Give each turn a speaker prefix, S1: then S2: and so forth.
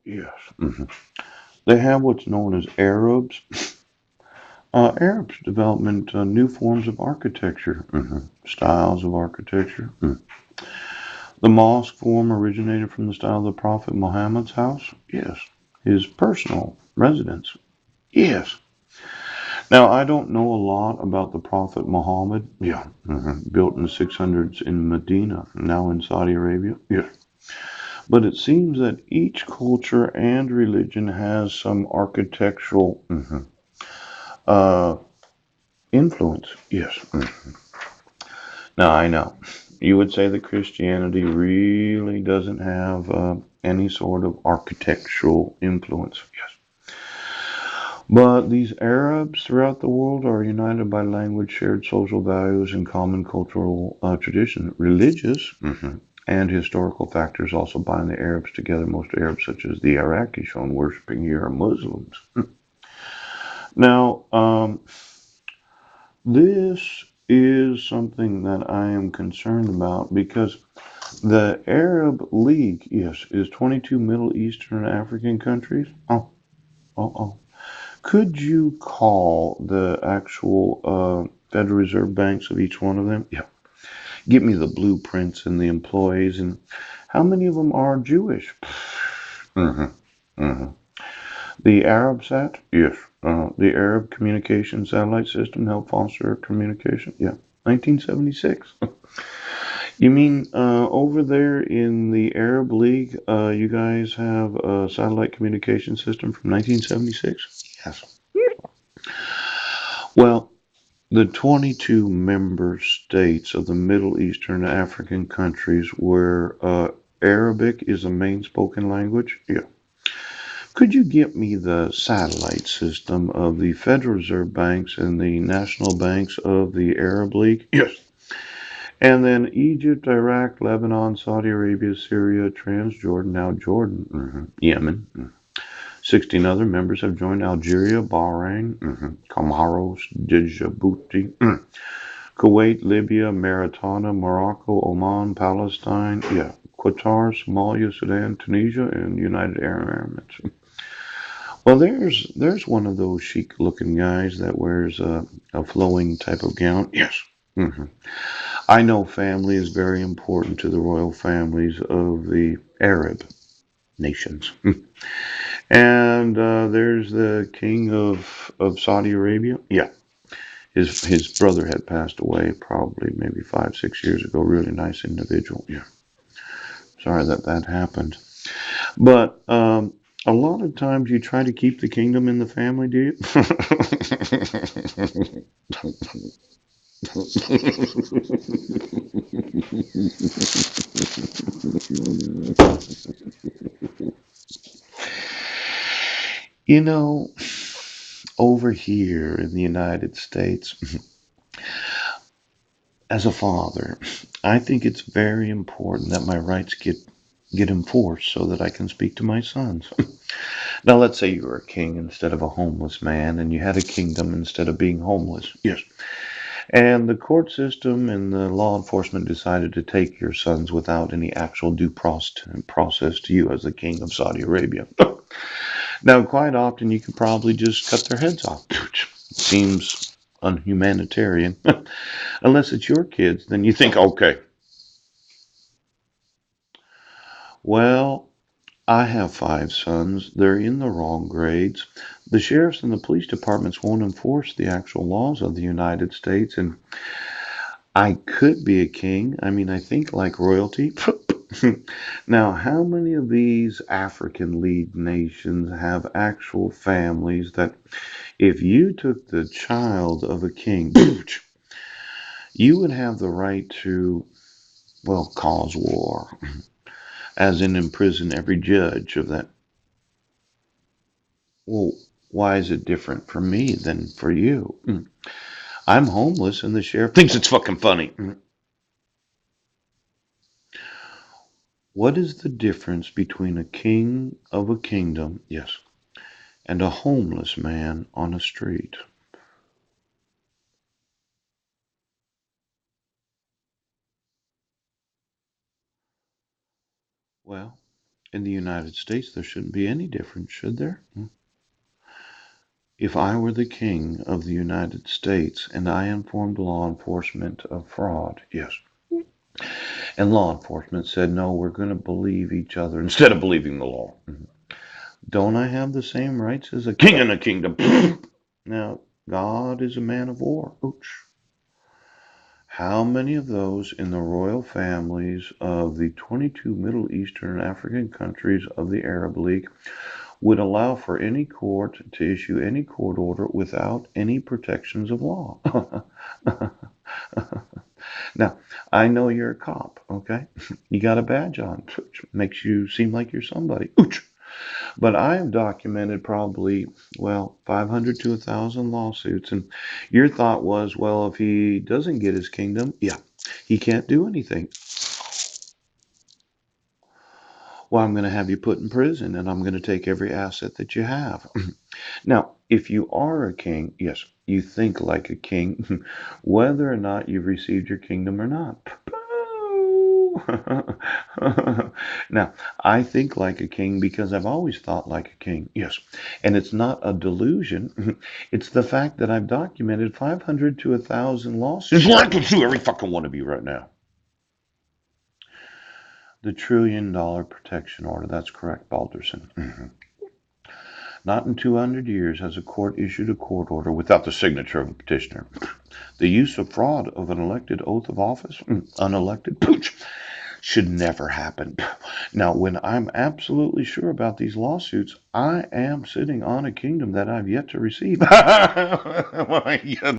S1: Yes. They have what's known as Arabs. Arabs development new forms of architecture, styles of architecture. The mosque form originated from the style of the Prophet Muhammad's house. Yes. His personal residence. Yes. Now, I don't know a lot about the Prophet Muhammad. Yeah. Built in the 600s in Medina, now in Saudi Arabia. Yeah. But it seems that each culture and religion has some architectural uh, influence. Yes. Now, I know. You would say that Christianity really doesn't have any sort of architectural influence. Yes. But these Arabs throughout the world are united by language, shared social values, and common cultural tradition. Religious and historical factors also bind the Arabs together. Most Arabs, such as the Iraqi shown worshiping here, are Muslims. Now, this is something that I am concerned about because the Arab League, yes, is 22 Middle Eastern African countries. Oh. Could you call the actual Federal Reserve banks of each one of them? Yeah. Give me the blueprints and the employees and how many of them are Jewish? hmm hmm The Arabsat? Yes. The Arab Communication Satellite System helped foster communication? Yeah. 1976. You mean over there in the Arab League, you guys have a satellite communication system from 1976? Yes. Well, the 22 member states of the Middle Eastern African countries where Arabic is the main spoken language? Yeah. Could you get me the satellite system of the Federal Reserve banks and the national banks of the Arab League? Yes. And then Egypt, Iraq, Lebanon, Saudi Arabia, Syria, Transjordan, now Jordan, Yemen. 16 other members have joined Algeria, Bahrain, Comoros, Djibouti, Kuwait, Libya, Mauritania, Morocco, Oman, Palestine, yeah, Qatar, Somalia, Sudan, Tunisia, and United Arab Emirates. Well, there's one of those chic looking guys that wears a flowing type of gown. Yes. hmm I know family is very important to the royal families of the Arab nations. And there's the king of Saudi Arabia. Yeah, his brother had passed away probably maybe 5 6 years ago. Really nice individual. Yeah, sorry that that happened. But a lot of times you try to keep the kingdom in the family, do you? You know, over here in the United States, as a father, I think it's very important that my rights get enforced so that I can speak to my sons. Now, let's say you were a king instead of a homeless man, and you had a kingdom instead of being homeless. Yes. And the court system and the law enforcement decided to take your sons without any actual due process to you as the king of Saudi Arabia. Now, quite often you could probably just cut their heads off. Seems unhumanitarian. Unless it's your kids, then you think, okay, well, I have 5 sons. They're in the wrong grades. The sheriffs and the police departments won't enforce the actual laws of the United States, and I could be a king. I mean, I think like royalty. Now, how many of these African lead nations have actual families that if you took the child of a king, you would have the right to, well, cause war, as in imprison every judge of that. Well, why is it different for me than for you? I'm homeless and the sheriff thinks it's fucking funny. What is the difference between a king of a kingdom, yes, and a homeless man on a street? Well, In the United States, there shouldn't be any difference, should there? If I were the king of the United States and I informed law enforcement of fraud, yes, and law enforcement said, no, we're going to believe each other instead of believing the law, don't I have the same rights as a king in a kingdom? Now, God is a man of war. Ouch. How many of those in the royal families of the 22 Middle Eastern and African countries of the Arab League would allow for any court to issue any court order without any protections of law? Now, I know you're a cop, okay? You got a badge on, which makes you seem like you're somebody. Ouch. But I have documented probably, well, 500 to 1,000 lawsuits. And your thought was, well, if he doesn't get his kingdom, yeah, he can't do anything. Well, I'm going to have you put in prison and I'm going to take every asset that you have. Now, if you are a king, yes, you think like a king, whether or not you've received your kingdom or not. Now, I think like a king because I've always thought like a king, yes. And it's not a delusion. It's the fact that I've documented 500 to 1,000 lawsuits where I can sue every fucking one of you right now. The $1 trillion protection order, that's correct, Balderson. Not in 200 years has a court issued a court order without the signature of a petitioner. The use of fraud of an elected oath of office, unelected, pooch, should never happen. Now, when I'm absolutely sure about these lawsuits, I am sitting on a kingdom that I've yet to receive.